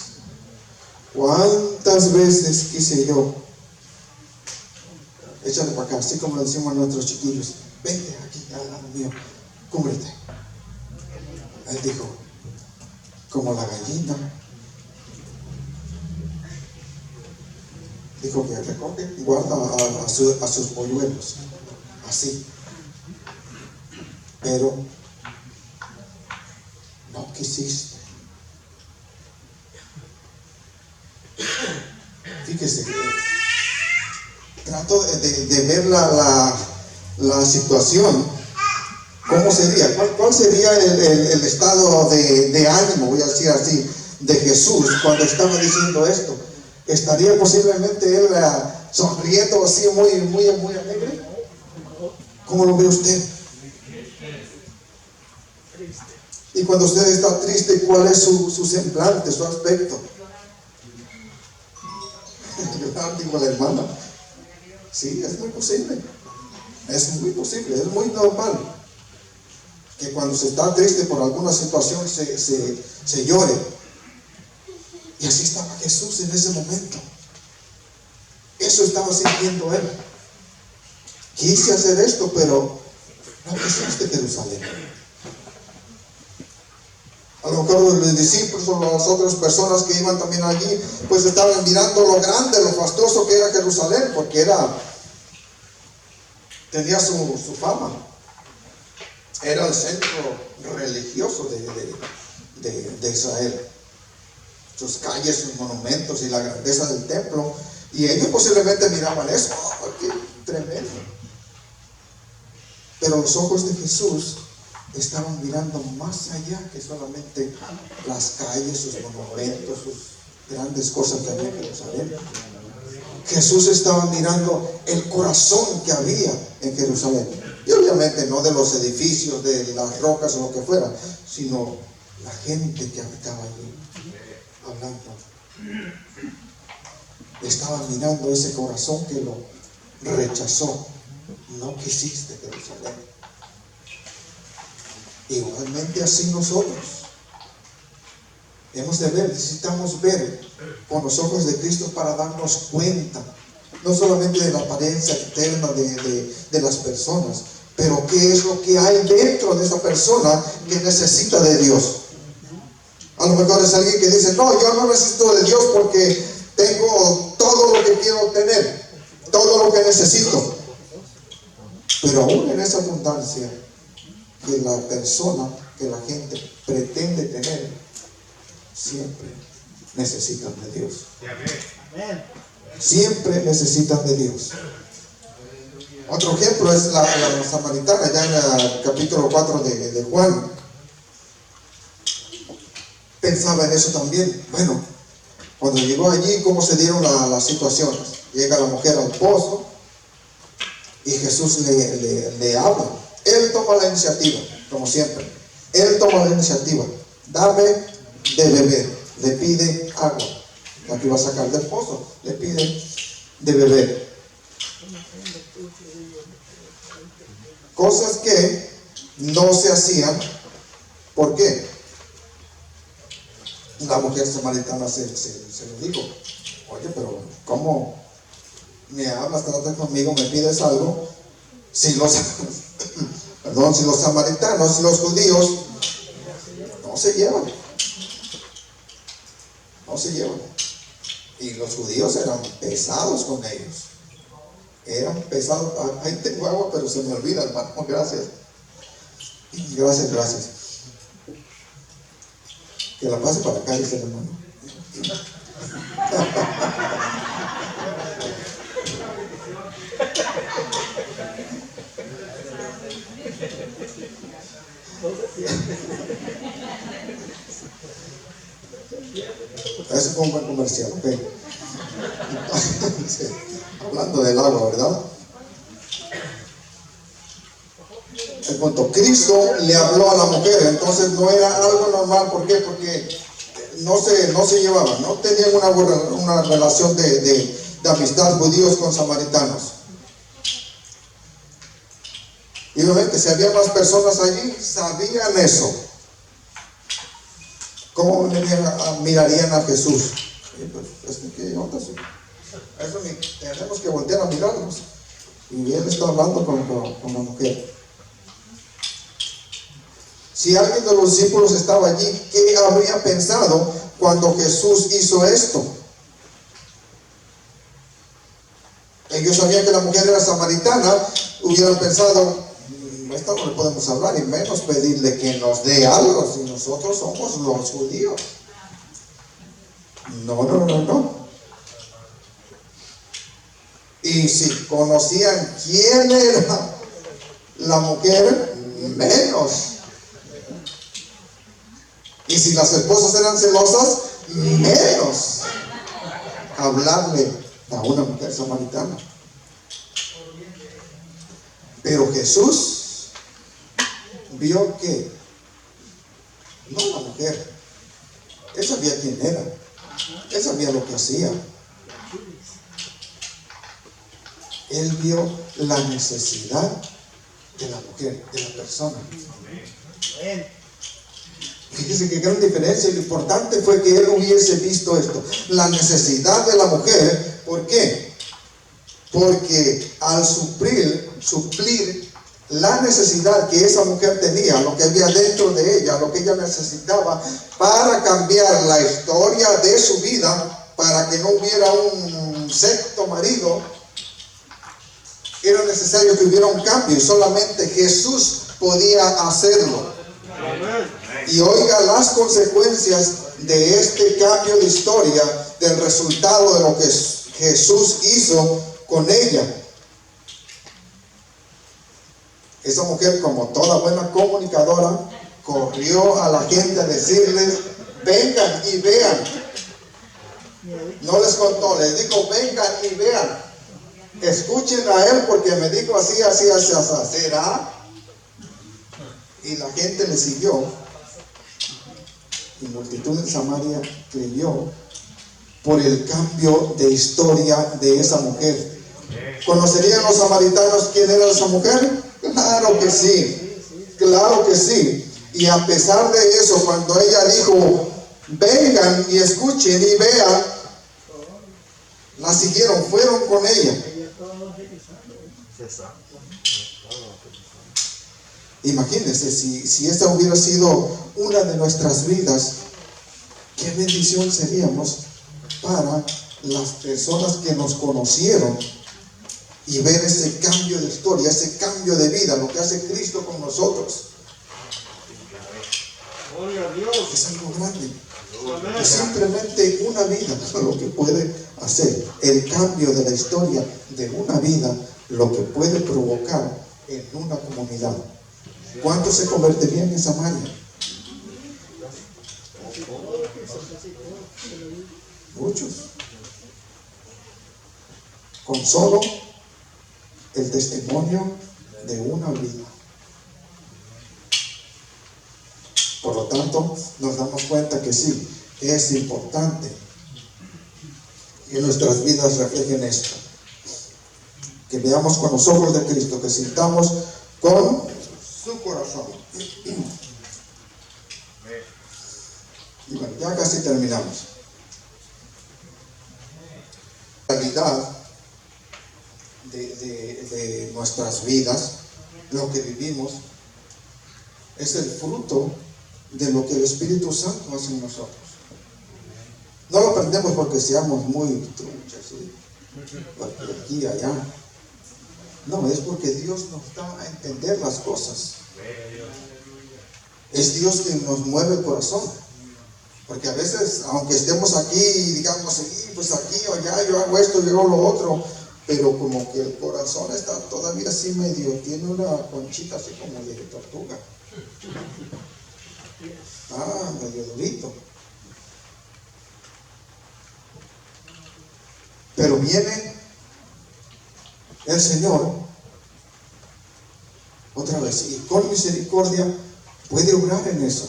A: ¿Cuántas veces quise yo? Échale para acá, así como le decimos a nuestros chiquillos: vente aquí al lado mío, cúbrete. Él dijo: como la gallina. Dijo que recoge y guarda a sus polluelos, así. Pero no quisiste. Fíjese, trato de ver la situación. ¿Cómo sería? ¿Cuál sería el estado de ánimo, voy a decir así, de Jesús cuando estaba diciendo esto? ¿Estaría posiblemente Él sonriendo así muy alegre? ¿Cómo lo ve usted? Y cuando usted está triste, ¿cuál es su semblante, su aspecto? Digo la hermana. Sí, es muy posible. Es muy posible, es muy normal que cuando se está triste por alguna situación se llore. Y así estaba Jesús en ese momento. Eso estaba sintiendo Él. Quise hacer esto, pero no quisiste, Jerusalén. A lo mejor los discípulos o las otras personas que iban también allí, pues estaban mirando lo grande, lo fastuoso que era Jerusalén, porque tenía su fama. Era el centro religioso de Israel. Sus calles, sus monumentos y la grandeza del templo. Y ellos posiblemente miraban eso. ¡Oh, qué tremendo! Pero los ojos de Jesús estaban mirando más allá que solamente las calles, sus monumentos, sus grandes cosas que había en Jerusalén. Jesús estaba mirando el corazón que había en Jerusalén. Y obviamente no de los edificios, de las rocas o lo que fuera, sino la gente que habitaba allí, hablando. Estaba mirando ese corazón que lo rechazó. No quisiste, Jerusalén. Igualmente así nosotros hemos de ver, necesitamos ver con los ojos de Cristo para darnos cuenta, no solamente de la apariencia externa de las personas, pero qué es lo que hay dentro de esa persona que necesita de Dios. A lo mejor es alguien que dice, no, yo no necesito de Dios porque tengo todo lo que quiero tener, todo lo que necesito. Pero aún en esa abundancia que la persona, que la gente pretende tener, siempre necesitan de Dios. Siempre necesitan de Dios. Otro ejemplo es la samaritana, ya en el capítulo 4 de Juan. Pensaba en eso también. Bueno, cuando llegó allí, ¿cómo se dieron las situaciones? Llega la mujer al pozo y Jesús le habla. Él toma la iniciativa, como siempre. Él toma la iniciativa. Dame de beber. Le pide agua. La que iba a sacar del pozo. Le pide de beber. Cosas que no se hacían. ¿Por qué? La mujer samaritana se lo dijo. Oye, pero ¿cómo me hablas, tratas conmigo, me pides algo? Si los samaritanos, los judíos, no se llevan. No se llevan. Y los judíos eran pesados con ellos. Eran pesados. Ahí tengo agua, pero se me olvida, hermano. Gracias. Gracias. Que la pase para acá, dice el hermano. Eso fue un buen comercial, ok. Sí. Hablando del agua, ¿verdad? El punto, Cristo le habló a la mujer, entonces no era algo normal. ¿Por qué? Porque no se llevaban, no tenían una relación de amistad judíos con samaritanos. Y obviamente, si había más personas allí, sabían eso. ¿Cómo mirarían a Jesús? Pues, ¿qué onda? Eso tenemos que voltear a mirarnos. Y él está hablando con la mujer. Si alguien de los discípulos estaba allí, ¿qué habría pensado cuando Jesús hizo esto? Ellos sabían que la mujer era samaritana, hubieran pensado, esto no le podemos hablar y menos pedirle que nos dé algo si nosotros somos los judíos. No. Y si conocían quién era la mujer, menos. Y si las esposas eran celosas, menos hablarle a una mujer samaritana. Pero Jesús vio que no la mujer, él sabía quién era, él sabía lo que hacía. Él vio la necesidad de la mujer, de la persona. Fíjese qué gran diferencia. Lo importante fue que él hubiese visto esto, la necesidad de la mujer. ¿Por qué? Porque al suplir la necesidad que esa mujer tenía, lo que había dentro de ella, lo que ella necesitaba para cambiar la historia de su vida, para que no hubiera un sexto marido, era necesario que hubiera un cambio y solamente Jesús podía hacerlo. Y oiga las consecuencias de este cambio de historia, del resultado de lo que Jesús hizo con ella. Esa mujer, como toda buena comunicadora, corrió a la gente a decirles, vengan y vean. No les contó, les dijo, vengan y vean. Escuchen a él porque me dijo así, ¿será? Y la gente le siguió. Y multitud en Samaria creyó por el cambio de historia de esa mujer. ¿Conocerían los samaritanos quién era esa mujer? Claro que sí. Y a pesar de eso, cuando ella dijo, vengan y escuchen y vean, la siguieron, fueron con ella. Imagínense si esta hubiera sido una de nuestras vidas, qué bendición seríamos para las personas que nos conocieron y ver ese cambio de historia, ese cambio de vida, lo que hace Cristo con nosotros.
B: Gloria a Dios.
A: Es algo grande.
B: Amén.
A: Es simplemente una vida lo que puede hacer. El cambio de la historia de una vida, lo que puede provocar en una comunidad. ¿Cuántos se convertirían en Samaria? Muchos. Con solo el testimonio de una vida. Por lo tanto, nos damos cuenta que sí, es importante que nuestras vidas reflejen esto. Que veamos con los ojos de Cristo, que sintamos con su corazón. Y bueno, ya casi terminamos. La realidad de nuestras vidas, lo que vivimos, es el fruto de lo que el Espíritu Santo hace en nosotros. No lo aprendemos porque seamos muy truchas, ¿sí? Porque aquí y allá. No, es porque Dios nos da a entender las cosas. Es Dios quien nos mueve el corazón. Porque a veces, aunque estemos aquí y digamos, sí, pues aquí o allá, yo hago esto, yo hago lo otro, pero como que el corazón está todavía así medio, tiene una conchita así como de tortuga. Medio durito. Pero viene el Señor otra vez y con misericordia puede obrar en eso.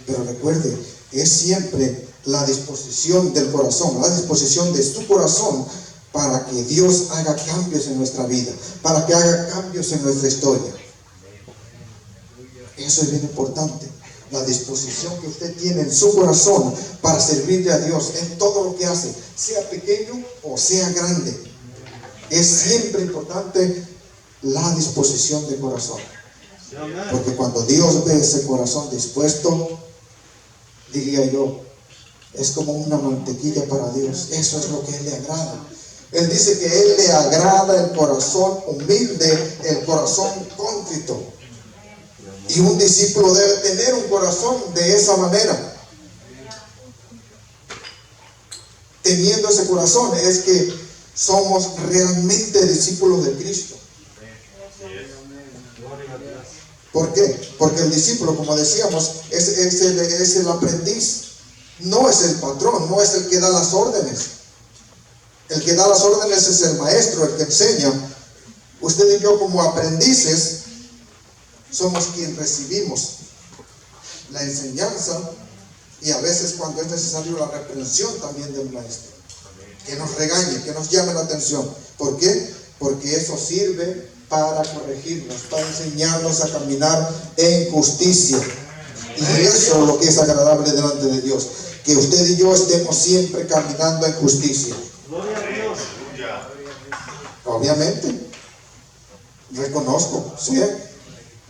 A: Pero recuerde, es siempre la disposición del corazón, la disposición de su corazón para que Dios haga cambios en nuestra vida, para que haga cambios en nuestra historia. Eso es bien importante. La disposición que usted tiene en su corazón para servirle a Dios en todo lo que hace, sea pequeño o sea grande. Es siempre importante la disposición de corazón. Porque cuando Dios ve ese corazón dispuesto, diría yo, es como una mantequilla para Dios. Eso es lo que a Él le agrada. Él dice que a Él le agrada el corazón humilde, el corazón contrito. Y un discípulo debe tener un corazón de esa manera. Teniendo ese corazón es que somos realmente discípulos de Cristo. ¿Por qué? Porque el discípulo, como decíamos, es el aprendiz. No es el patrón, no es el que da las órdenes. El que da las órdenes es el maestro, el que enseña. Usted y yo como aprendices somos quienes recibimos la enseñanza y a veces cuando es necesario la reprensión también del maestro. Que nos regañe, que nos llame la atención. ¿Por qué? Porque eso sirve para corregirnos, para enseñarnos a caminar en justicia. Y eso es lo que es agradable delante de Dios. Que usted y yo estemos siempre caminando en justicia.
B: Gloria a Dios.
A: Obviamente, reconozco, ¿sí?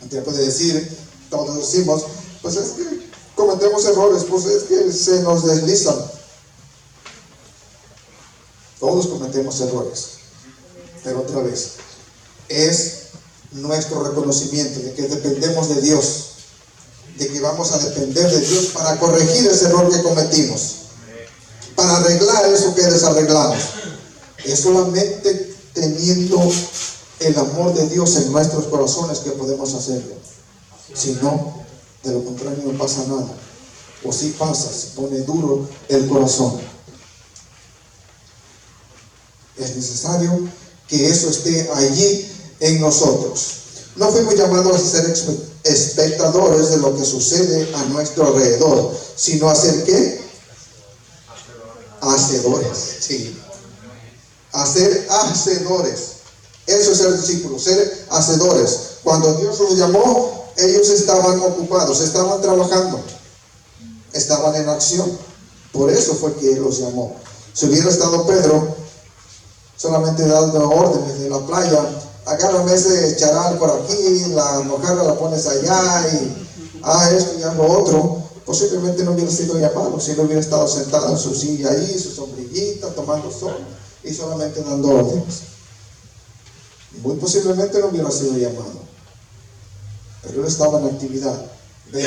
A: Usted puede decir, todos decimos, pues es que cometemos errores, pues es que se nos deslizan. Todos cometemos errores. Pero otra vez, es nuestro reconocimiento de que dependemos de Dios, de que vamos a depender de Dios para corregir ese error que cometimos, para arreglar eso que desarreglamos. Es solamente teniendo el amor de Dios en nuestros corazones que podemos hacerlo. Si no, de lo contrario no pasa nada. O si pasa, se pone duro el corazón. Es necesario que eso esté allí en nosotros. No fuimos llamados a ser espectadores de lo que sucede a nuestro alrededor, sino a ser ¿qué? Hacedores. Sí. A ser hacedores. Eso es ser discípulos, ser hacedores. Cuando Dios los llamó, ellos estaban ocupados, estaban trabajando, estaban en acción. Por eso fue que Él los llamó. Si hubiera estado Pedro solamente dando órdenes de la playa, agárrame ese charal por aquí, la mojarra la pones allá y esto y lo otro, posiblemente no hubiera sido llamado, si no hubiera estado sentado en su silla ahí, su sombrillita, tomando sol y solamente dando órdenes. Muy posiblemente no hubiera sido llamado, pero él estaba en actividad. ¿Ven?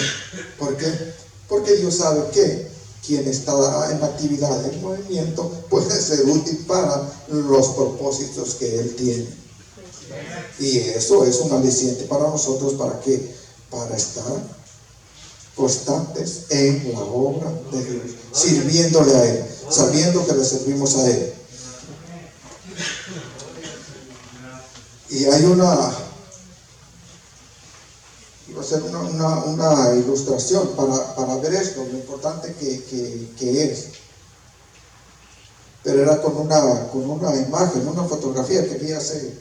A: ¿Por qué? Porque Dios sabe que quien está en actividad, en movimiento, puede ser útil para los propósitos que Él tiene. Y eso es un aliciente para nosotros. ¿Para qué? Para estar constantes en la obra de Dios, sirviéndole a Él, sabiendo que le servimos a Él. Y hay iba a ser una ilustración para ver esto, lo importante que es. Pero era con una imagen, una fotografía que vi hace,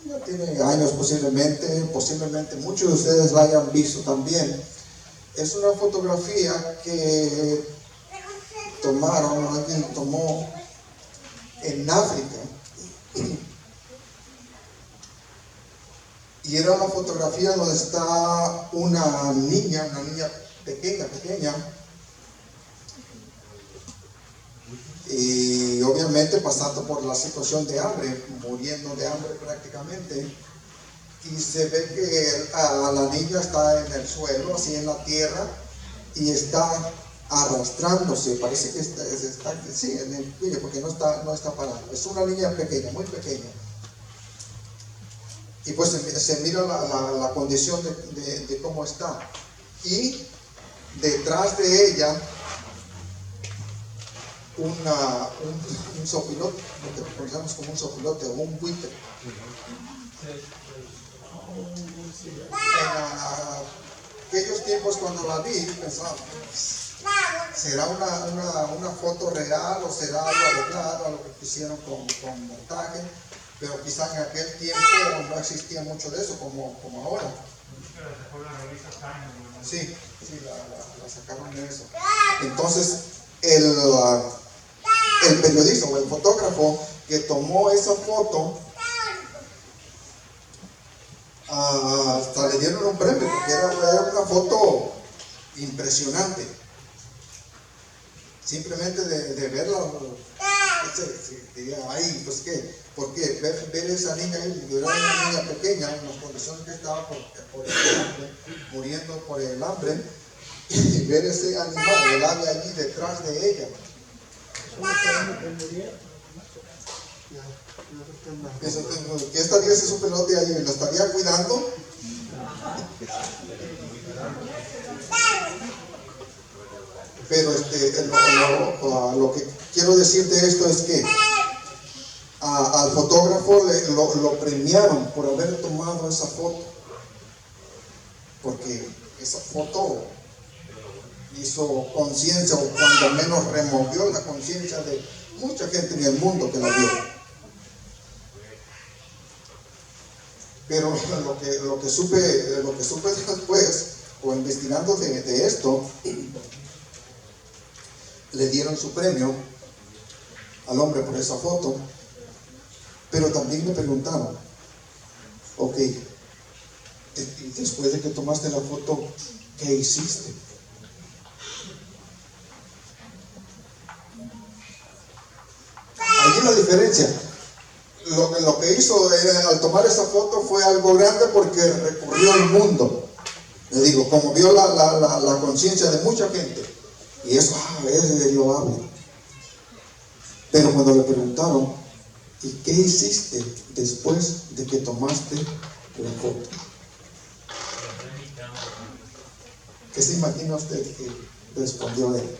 A: ya tiene años posiblemente muchos de ustedes la hayan visto también. Es una fotografía que alguien tomó en África. Y era una fotografía donde está una niña pequeña, y obviamente pasando por la situación de hambre, muriendo de hambre prácticamente, y se ve que la niña está en el suelo, así en la tierra, y está arrastrándose, parece que está sí, en el cuello, porque no está parada. Es una niña pequeña, muy pequeña. Y pues se mira la condición de cómo está. Y detrás de ella un sopilote, lo que conocemos como un sopilote o un buitre. En aquellos tiempos cuando la vi pensaba, ¿será una foto real o será algo arreglado, algo que hicieron con montaje? Pero quizá en aquel tiempo no existía mucho de eso como ahora. Sí, la sacaron de eso. Entonces, el periodista o el fotógrafo que tomó esa foto, hasta le dieron un premio, porque era una foto impresionante. Simplemente de verla, diría, ay, pues qué, porque ver esa niña ahí, era una niña pequeña en las condiciones que estaba por el hambre, muriendo por el hambre, y ver ese animal, el ave allí detrás de ella. ¿Qué estaría ese pelote ahí? ¿Lo estaría cuidando? Pero lo que quiero decir de esto es que al fotógrafo lo premiaron por haber tomado esa foto, porque esa foto hizo conciencia, o cuando menos removió la conciencia de mucha gente en el mundo que la vio. Pero lo que supe después, o investigando de esto, le dieron su premio al hombre por esa foto, pero también me preguntaron, ok, y después de que tomaste la foto, ¿qué hiciste? Ahí es la diferencia. Lo que hizo al tomar esa foto fue algo grande, porque recorrió el mundo. Le digo, como vio la conciencia de mucha gente, y eso es loable. Pero cuando le preguntaron, ¿y qué hiciste después de que tomaste la foto? ¿Qué se imagina usted que respondió él?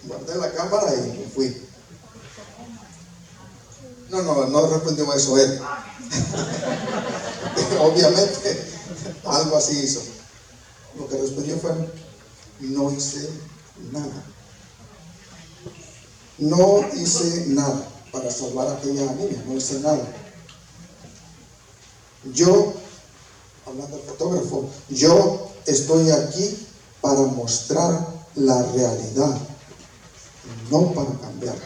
A: Guardé la cámara y me fui. No respondió eso él. Obviamente algo así hizo. Lo que respondió fue: no hice nada. No hice nada para salvar a aquella niña, no hice nada. Yo, hablando del fotógrafo, yo estoy aquí para mostrar la realidad, no para cambiarla.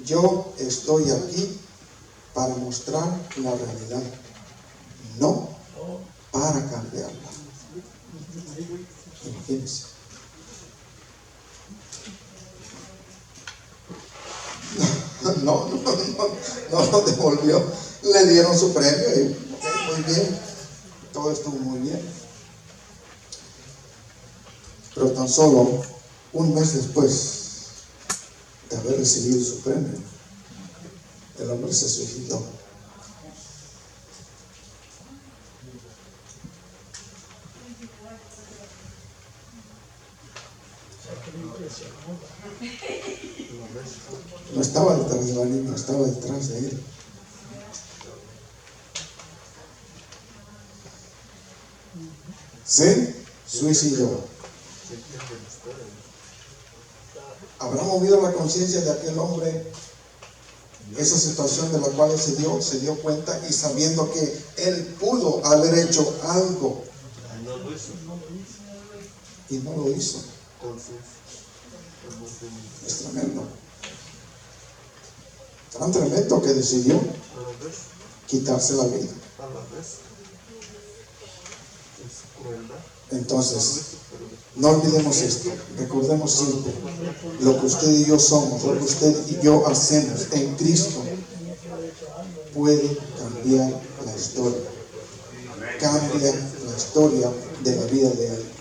A: Yo estoy aquí para mostrar la realidad, no para cambiarla. Imagínense. No lo devolvió. Le dieron su premio y muy bien. Todo estuvo muy bien. Pero tan solo un mes después de haber recibido su premio, el hombre se suicidó. No estaba detrás de la niña, estaba detrás de él. Se suicidó. ¿Habrá movido la conciencia de aquel hombre esa situación de la cual se dio cuenta, y sabiendo que él pudo haber hecho algo y no lo hizo? Es tremendo. Tan tremendo que decidió quitarse la vida. Entonces, no olvidemos esto. Recordemos siempre lo que usted y yo somos, lo que usted y yo hacemos en Cristo puede cambiar la historia. Cambia la historia de la vida de alguien.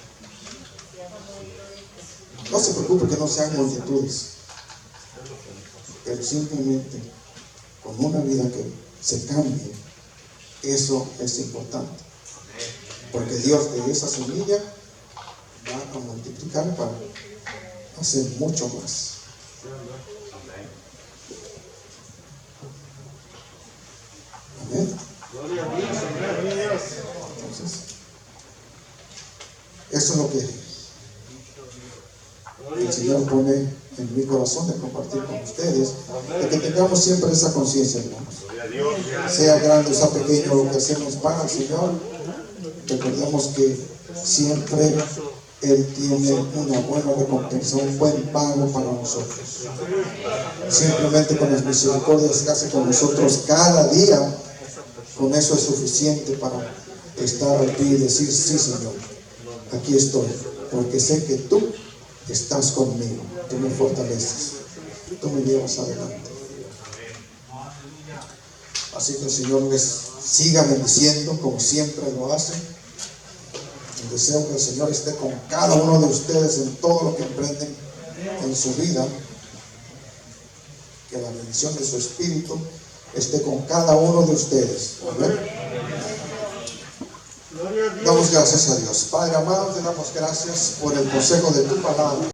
A: No se preocupe que no sean multitudes, pero simplemente con una vida que se cambie, eso es importante. Porque Dios de esa semilla va a multiplicar para hacer mucho más. Amén. Entonces, eso es lo que el Señor pone en mi corazón de compartir con ustedes, de que tengamos siempre esa conciencia, hermanos. Sea grande o sea pequeño lo que hacemos para el Señor, recordemos que siempre Él tiene una buena recompensa, un buen pago para nosotros. Simplemente con las misericordias que hace con nosotros cada día, con eso es suficiente para estar aquí y decir: sí, Señor, aquí estoy, porque sé que tú estás conmigo, tú me fortaleces, tú me llevas adelante. Así que el Señor les siga bendiciendo como siempre lo hace. Y deseo que el Señor esté con cada uno de ustedes en todo lo que emprenden en su vida. Que la bendición de su Espíritu esté con cada uno de ustedes. Amén. Damos gracias a Dios. Padre amado, te damos gracias por el consejo de tu palabra.